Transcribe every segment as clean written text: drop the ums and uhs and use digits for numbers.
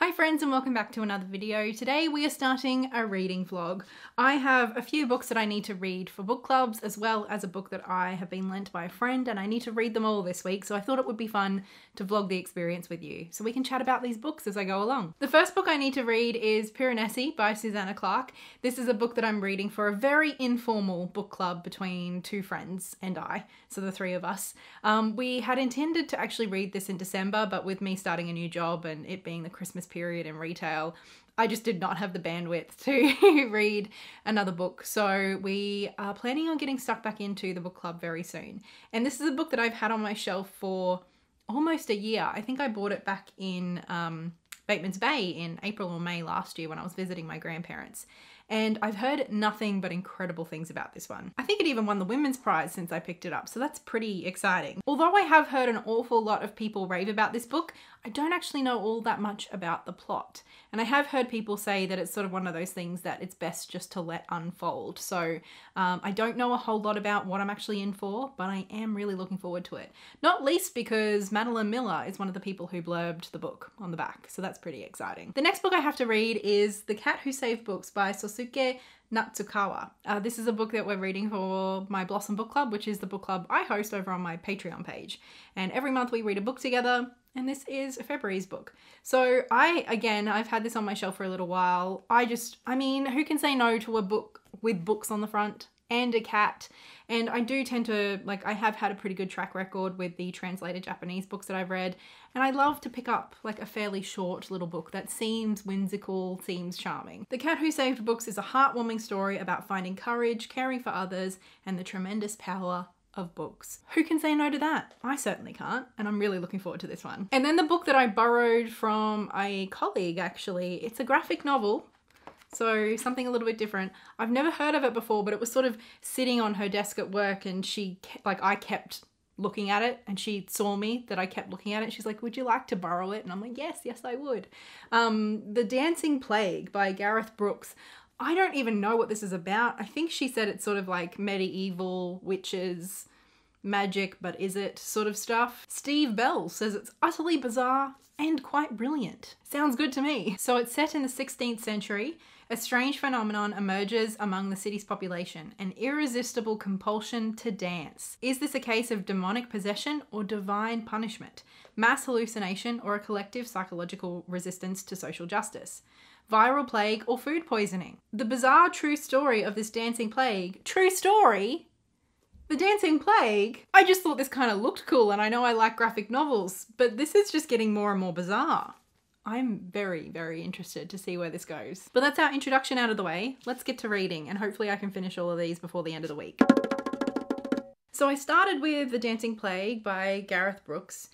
Hi friends and welcome back to another video. Today we are starting a reading vlog. I have a few books that I need to read for book clubs, as well as a book that I have been lent by a friend, and I need to read them all this week, so I thought it would be fun to vlog the experience with you so we can chat about these books as I go along. The first book I need to read is Piranesi by Susanna Clarke. This is a book that I'm reading for a very informal book club between two friends and I, so the three of us. We had intended to actually read this in December, but with me starting a new job and it being the Christmas period in retail, I just did not have the bandwidth to read another book. So we are planning on getting stuck back into the book club very soon. And this is a book that I've had on my shelf for almost a year. I think I bought it back in Bateman's Bay in April or May last year when I was visiting my grandparents. And I've heard nothing but incredible things about this one. I think it even won the Women's Prize since I picked it up, so that's pretty exciting. Although I have heard an awful lot of people rave about this book, I don't actually know all that much about the plot. And I have heard people say that it's sort of one of those things that it's best just to let unfold. So I don't know a whole lot about what I'm actually in for, but I am really looking forward to it. Not least because Madeline Miller is one of the people who blurbed the book on the back, so that's pretty exciting. The next book I have to read is The Cat Who Saved Books by Sosuke Natsukawa. This is a book that we're reading for my Blossom Book Club, which is the book club I host over on my Patreon page. And every month we read a book together, and this is February's book. So I've had this on my shelf for a little while. I mean, who can say no to a book with books on the front and a cat? And I do tend to, I have had a pretty good track record with the translated Japanese books that I've read. And I love to pick up a fairly short little book that seems whimsical, seems charming. The Cat Who Saved Books is a heartwarming story about finding courage, caring for others, and the tremendous power of books. Who can say no to that? I certainly can't, and I'm really looking forward to this one. And then the book that I borrowed from a colleague, actually, it's a graphic novel. So something a little bit different. I've never heard of it before, but it was sort of sitting on her desk at work and I kept looking at it and she saw me that I kept looking at it. She's like, would you like to borrow it? And I'm like, yes, I would. The Dancing Plague by Gareth Brooks. I don't even know what this is about. I think she said it's sort of like medieval witches, magic, but is it sort of stuff. Steve Bell says it's utterly bizarre and quite brilliant. Sounds good to me. So it's set in the 16th century. A strange phenomenon emerges among the city's population, an irresistible compulsion to dance. Is this a case of demonic possession or divine punishment? Mass hallucination or a collective psychological resistance to social justice? Viral plague or food poisoning? The bizarre true story of this dancing plague. True story? The Dancing Plague? I just thought this kind of looked cool, and I know I like graphic novels, but this is just getting more and more bizarre. I'm very, very interested to see where this goes. But that's our introduction out of the way. Let's get to reading, and hopefully I can finish all of these before the end of the week. So I started with The Dancing Plague by Gareth Brooks.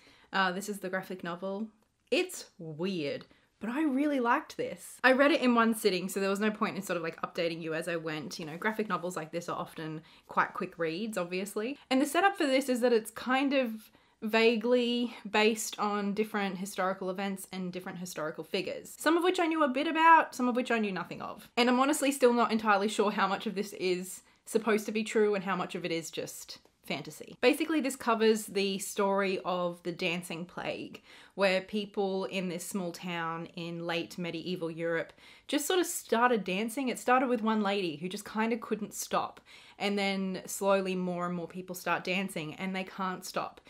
This is the graphic novel. It's weird, but I really liked this. I read it in one sitting, so there was no point in sort of updating you as I went. You know, graphic novels like this are often quite quick reads, obviously. And the setup for this is that it's kind of vaguely based on different historical events and different historical figures. Some of which I knew a bit about, some of which I knew nothing of. And I'm honestly still not entirely sure how much of this is supposed to be true and how much of it is just fantasy. Basically, this covers the story of the Dancing Plague, where people in this small town in late medieval Europe just sort of started dancing. It started with one lady who just kind of couldn't stop. And then slowly more and more people start dancing and they can't stop.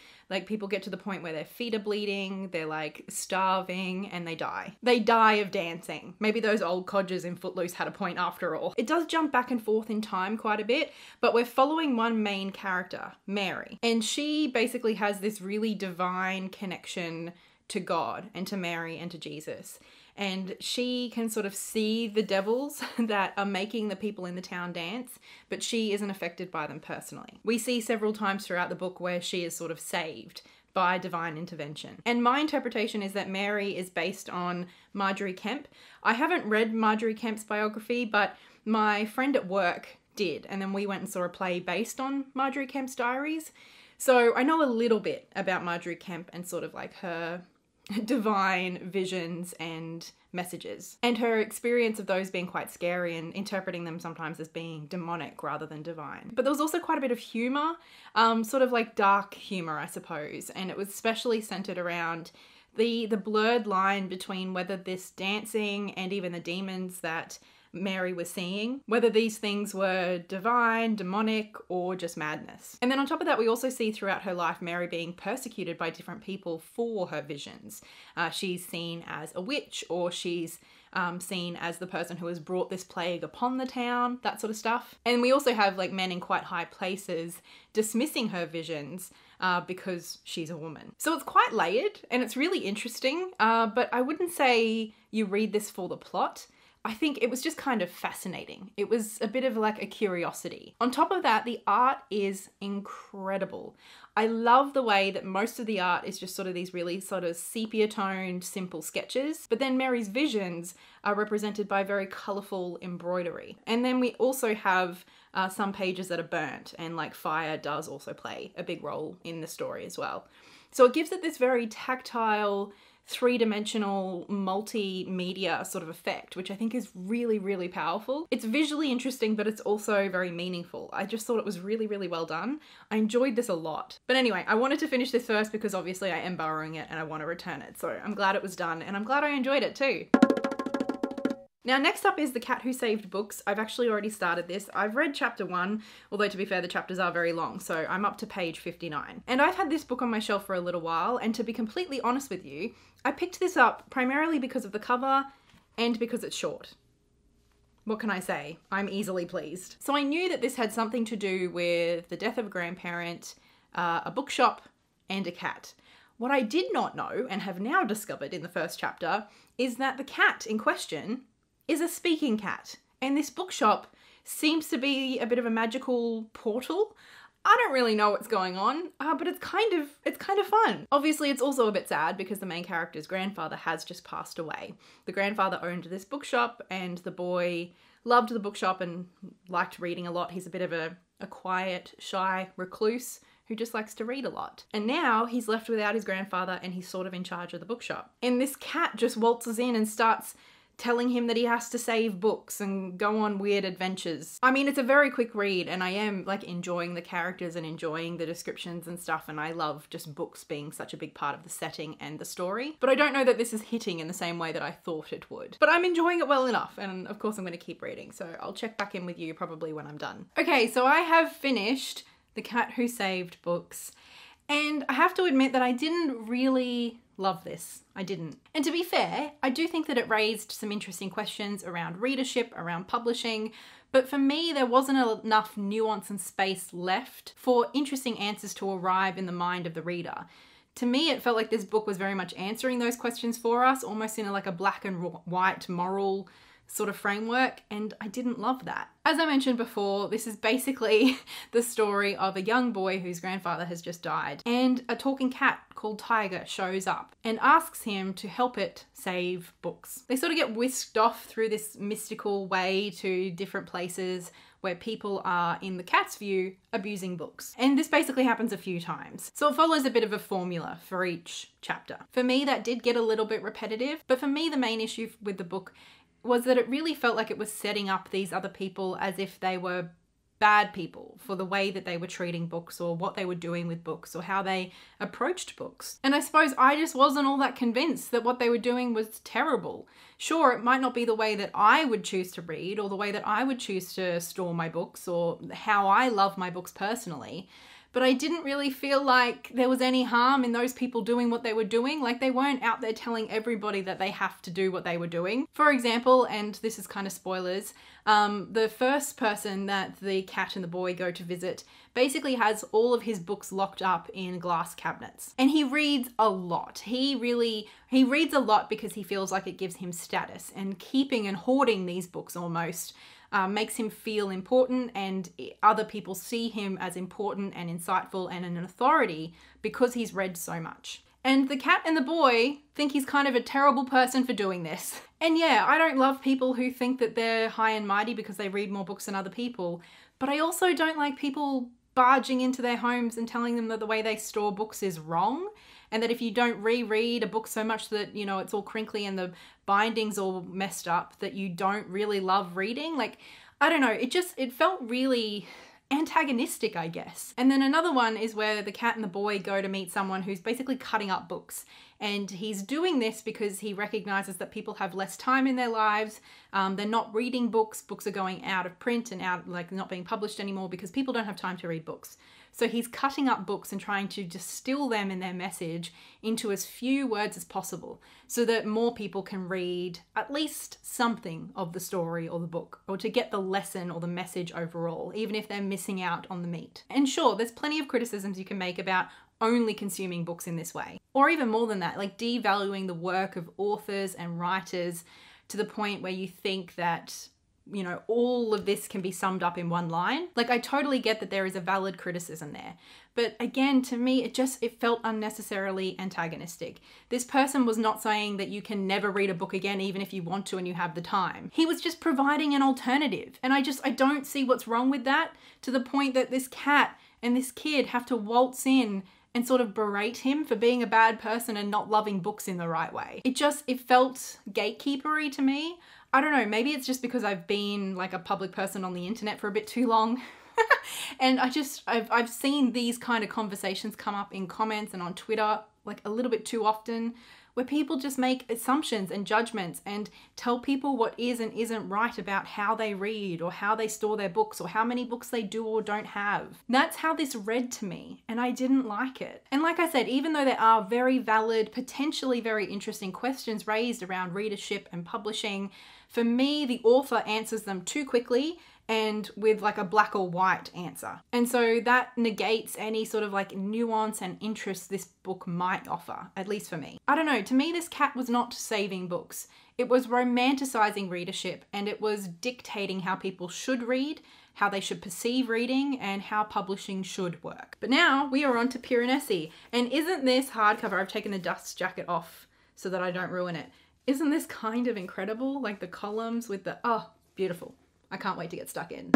People get to the point where their feet are bleeding, they're starving, and they die. They die of dancing. Maybe those old codgers in Footloose had a point after all. It does jump back and forth in time quite a bit, but we're following one main character, Mary. And she basically has this really divine connection to God and to Mary and to Jesus. And she can sort of see the devils that are making the people in the town dance, but she isn't affected by them personally. We see several times throughout the book where she is sort of saved by divine intervention. And my interpretation is that Mary is based on Margery Kempe. I haven't read Margery Kempe's biography, but my friend at work did. And then we went and saw a play based on Margery Kempe's diaries. So I know a little bit about Margery Kempe and sort of her divine visions and messages, and her experience of those being quite scary and interpreting them sometimes as being demonic rather than divine. But there was also quite a bit of humour, sort of dark humour, I suppose, and it was especially centred around The blurred line between whether this dancing and even the demons that Mary was seeing, whether these things were divine, demonic, or just madness. And then on top of that, we also see throughout her life Mary being persecuted by different people for her visions. She's seen as a witch, or she's seen as the person who has brought this plague upon the town, that sort of stuff. And we also have like men in quite high places dismissing her visions because she's a woman. So it's quite layered and it's really interesting, but I wouldn't say you read this for the plot. I think it was just kind of fascinating. It was a bit of like a curiosity. On top of that, the art is incredible. I love the way that most of the art is just sort of these really sort of sepia toned, simple sketches. But then Mary's visions are represented by very colourful embroidery. And then we also have some pages that are burnt, and like fire does also play a big role in the story as well. So it gives it this very tactile, three-dimensional multimedia sort of effect, which I think is really, really powerful. It's visually interesting, but it's also very meaningful. I just thought it was really, really well done. I enjoyed this a lot. But anyway, I wanted to finish this first because obviously I am borrowing it and I want to return it. So I'm glad it was done, and I'm glad I enjoyed it too. Now, next up is The Cat Who Saved Books. I've actually already started this. I've read chapter 1, although to be fair, the chapters are very long, so I'm up to page 59. And I've had this book on my shelf for a little while, and to be completely honest with you, I picked this up primarily because of the cover and because it's short. What can I say? I'm easily pleased. So I knew that this had something to do with the death of a grandparent, a bookshop, and a cat. What I did not know, and have now discovered in the first chapter, is that the cat in question is a speaking cat. And this bookshop seems to be a bit of a magical portal. I don't really know what's going on, but it's kind of fun. Obviously, it's also a bit sad because the main character's grandfather has just passed away. The grandfather owned this bookshop and the boy loved the bookshop and liked reading a lot. He's a bit of a quiet, shy recluse who just likes to read a lot. And now he's left without his grandfather and he's sort of in charge of the bookshop. And this cat just waltzes in and starts telling him that he has to save books and go on weird adventures. I mean, it's a very quick read and I am like enjoying the characters and enjoying the descriptions and stuff, and I love just books being such a big part of the setting and the story. But I don't know that this is hitting in the same way that I thought it would. But I'm enjoying it well enough, and of course I'm going to keep reading, so I'll check back in with you probably when I'm done. Okay, so I have finished The Cat Who Saved Books, and I have to admit that I didn't really love this. I didn't. And to be fair, I do think that it raised some interesting questions around readership, around publishing, but for me there wasn't enough nuance and space left for interesting answers to arrive in the mind of the reader. To me, it felt like this book was very much answering those questions for us, almost in like a black and white moral sort of framework, and I didn't love that. As I mentioned before, this is basically the story of a young boy whose grandfather has just died, and a talking cat called Tiger shows up and asks him to help it save books. They sort of get whisked off through this mystical way to different places where people are, in the cat's view, abusing books. And this basically happens a few times. So it follows a bit of a formula for each chapter. For me, that did get a little bit repetitive, but for me, the main issue with the book was that it really felt like it was setting up these other people as if they were bad people for the way that they were treating books or what they were doing with books or how they approached books. And I suppose I just wasn't all that convinced that what they were doing was terrible. Sure, it might not be the way that I would choose to read or the way that I would choose to store my books or how I love my books personally, but I didn't really feel like there was any harm in those people doing what they were doing. Like, they weren't out there telling everybody that they have to do what they were doing. For example, and this is kind of spoilers, the first person that the cat and the boy go to visit basically has all of his books locked up in glass cabinets. And he reads a lot. He reads a lot because he feels like it gives him status, and keeping and hoarding these books almost makes him feel important, and other people see him as important and insightful and an authority because he's read so much. And the cat and the boy think he's kind of a terrible person for doing this. And yeah, I don't love people who think that they're high and mighty because they read more books than other people, but I also don't like people barging into their homes and telling them that the way they store books is wrong, and that if you don't reread a book so much that, you know, it's all crinkly and the binding's all messed up, that you don't really love reading. Like, I don't know, it felt really antagonistic, I guess. And then another one is where the cat and the boy go to meet someone who's basically cutting up books. And he's doing this because he recognizes that people have less time in their lives. They're not reading books. Books are going out of print and out, like, not being published anymore because people don't have time to read books. So he's cutting up books and trying to distill them and their message into as few words as possible so that more people can read at least something of the story or the book, or to get the lesson or the message overall, even if they're missing out on the meat. And sure, there's plenty of criticisms you can make about only consuming books in this way. Or even more than that, like devaluing the work of authors and writers to the point where you think that, you know, all of this can be summed up in one line. Like, I totally get that there is a valid criticism there. But again, to me, it felt unnecessarily antagonistic. This person was not saying that you can never read a book again, even if you want to and you have the time. He was just providing an alternative. And I don't see what's wrong with that, to the point that this cat and this kid have to waltz in and sort of berate him for being a bad person and not loving books in the right way. It felt gatekeepery to me. I don't know, maybe it's just because I've been like a public person on the internet for a bit too long. And I've seen these kind of conversations come up in comments and on Twitter like a little bit too often, where people just make assumptions and judgments and tell people what is and isn't right about how they read or how they store their books or how many books they do or don't have. That's how this read to me, and I didn't like it. And like I said, even though there are very valid, potentially very interesting questions raised around readership and publishing, for me, the author answers them too quickly and with like a black or white answer. And so that negates any sort of like nuance and interest this book might offer, at least for me. I don't know, to me this cat was not saving books. It was romanticizing readership, and it was dictating how people should read, how they should perceive reading, and how publishing should work. But now we are on to Piranesi. And isn't this hardcover, I've taken the dust jacket off so that I don't ruin it. Isn't this kind of incredible? Like the columns with the, oh, beautiful. I can't wait to get stuck in.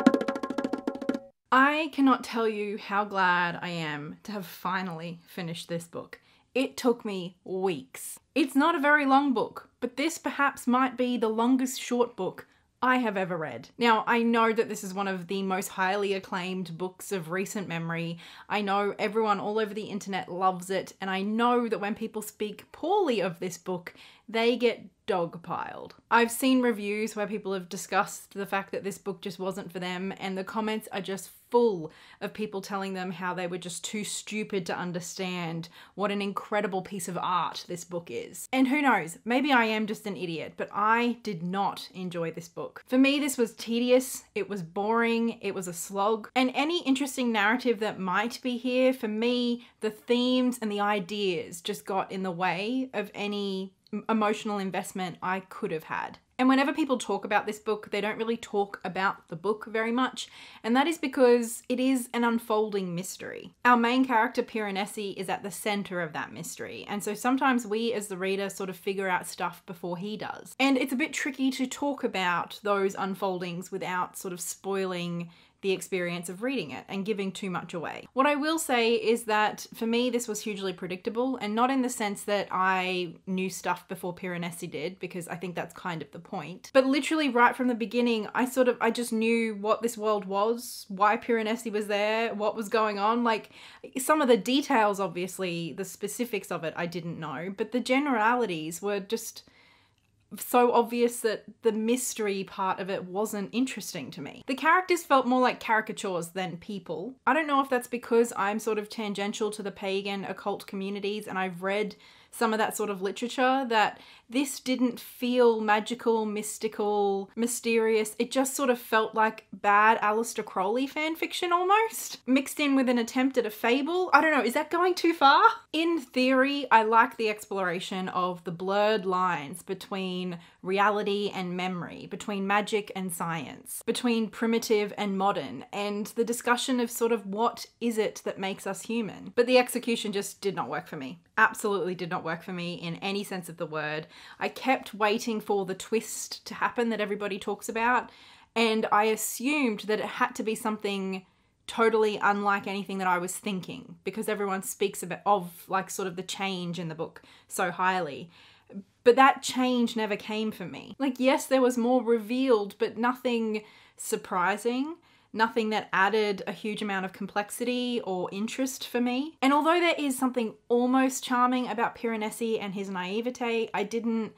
I cannot tell you how glad I am to have finally finished this book. It took me weeks. It's not a very long book, but this perhaps might be the longest short book I have ever read. Now, I know that this is one of the most highly acclaimed books of recent memory. I know everyone all over the internet loves it, and I know that when people speak poorly of this book, they get dogpiled. I've seen reviews where people have discussed the fact that this book just wasn't for them, and the comments are just full of people telling them how they were just too stupid to understand what an incredible piece of art this book is. And who knows, maybe I am just an idiot, but I did not enjoy this book. For me, this was tedious, it was boring, it was a slog, and any interesting narrative that might be here, for me, the themes and the ideas just got in the way of any emotional investment I could have had. And whenever people talk about this book, they don't really talk about the book very much, and that is because it is an unfolding mystery. Our main character, Piranesi, is at the center of that mystery, and so sometimes we as the reader sort of figure out stuff before he does. And it's a bit tricky to talk about those unfoldings without sort of spoiling the experience of reading it and giving too much away. What I will say is that for me this was hugely predictable, and not in the sense that I knew stuff before Piranesi did, because I think that's kind of the point, but literally right from the beginning I just knew what this world was, why Piranesi was there, what was going on. Like, some of the details, obviously the specifics of it I didn't know, but the generalities were just so obvious that the mystery part of it wasn't interesting to me. The characters felt more like caricatures than people. I don't know if that's because I'm sort of tangential to the pagan occult communities and I've read some of that sort of literature, that this didn't feel magical, mystical, mysterious. It just sort of felt like bad Aleister Crowley fanfiction almost, mixed in with an attempt at a fable. I don't know, is that going too far? In theory, I like the exploration of the blurred lines between reality and memory, between magic and science, between primitive and modern, and the discussion of sort of what is it that makes us human. But the execution just did not work for me. Absolutely did not work for me in any sense of the word. I kept waiting for the twist to happen that everybody talks about, and I assumed that it had to be something totally unlike anything that I was thinking, because everyone speaks of like sort of the change in the book so highly. But that change never came for me. Like, yes, there was more revealed, but nothing surprising. nothing that added a huge amount of complexity or interest for me. And although there is something almost charming about Piranesi and his naivete, I didn't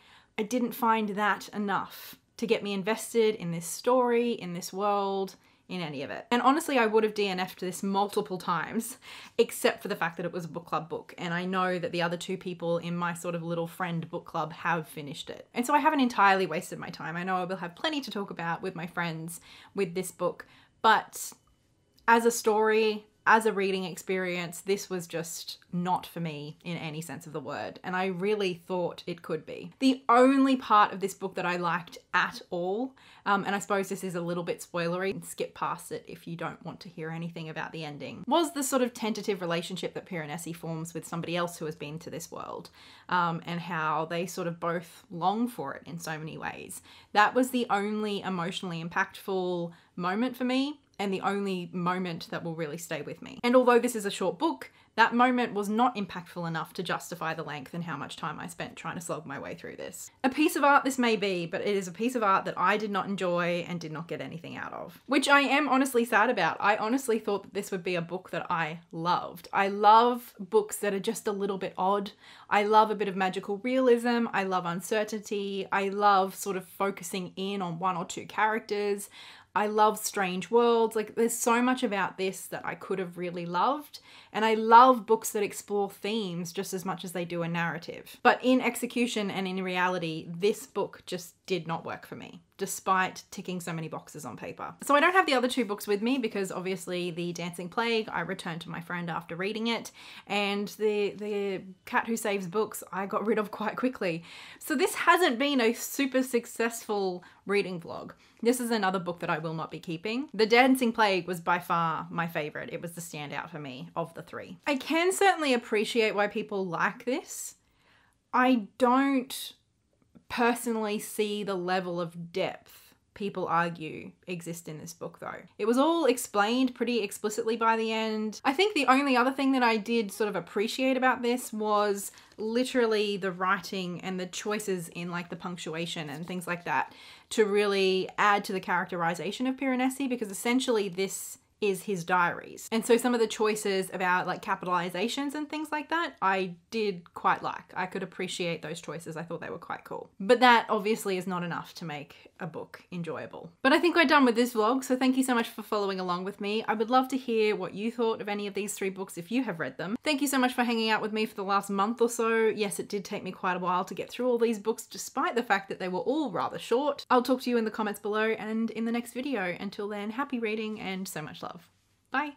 find that enough to get me invested in this story, in this world, in any of it. And honestly, I would have DNF'd this multiple times, except for the fact that it was a book club book. And I know that the other two people in my sort of little friend book club have finished it. And so I haven't entirely wasted my time. I know I will have plenty to talk about with my friends with this book, but as a story, as a reading experience, this was just not for me in any sense of the word, and I really thought it could be. The only part of this book that I liked at all, and I suppose this is a little bit spoilery, skip past it if you don't want to hear anything about the ending, was the sort of tentative relationship that Piranesi forms with somebody else who has been to this world, and how they sort of both long for it in so many ways. That was the only emotionally impactful moment for me, and the only moment that will really stay with me. And although this is a short book, that moment was not impactful enough to justify the length and how much time I spent trying to slog my way through this. A piece of art this may be, but it is a piece of art that I did not enjoy and did not get anything out of. Which I am honestly sad about. I honestly thought that this would be a book that I loved. I love books that are just a little bit odd. I love a bit of magical realism. I love uncertainty. I love sort of focusing in on one or two characters. I love strange worlds. Like, there's so much about this that I could have really loved. And I love books that explore themes just as much as they do a narrative. But in execution and in reality, this book just did not work for me, despite ticking so many boxes on paper. So I don't have the other two books with me because obviously The Dancing Plague, I returned to my friend after reading it, and the Cat Who Saves Books, I got rid of quite quickly. So this hasn't been a super successful reading vlog. This is another book that I will not be keeping. The Dancing Plague was by far my favorite. It was the standout for me of the three. I can certainly appreciate why people like this. I don't personally see the level of depth people argue exist in this book though. It was all explained pretty explicitly by the end. I think the only other thing that I did sort of appreciate about this was literally the writing and the choices in like the punctuation and things like that to really add to the characterization of Piranesi, because essentially this is his diaries. And so some of the choices about like capitalizations and things like that, I did quite like. I could appreciate those choices. I thought they were quite cool. But that obviously is not enough to make a book enjoyable. But I think we're done with this vlog, so thank you so much for following along with me. I would love to hear what you thought of any of these three books if you have read them. Thank you so much for hanging out with me for the last month or so. Yes, it did take me quite a while to get through all these books, despite the fact that they were all rather short. I'll talk to you in the comments below and in the next video. Until then, happy reading and so much love. Bye.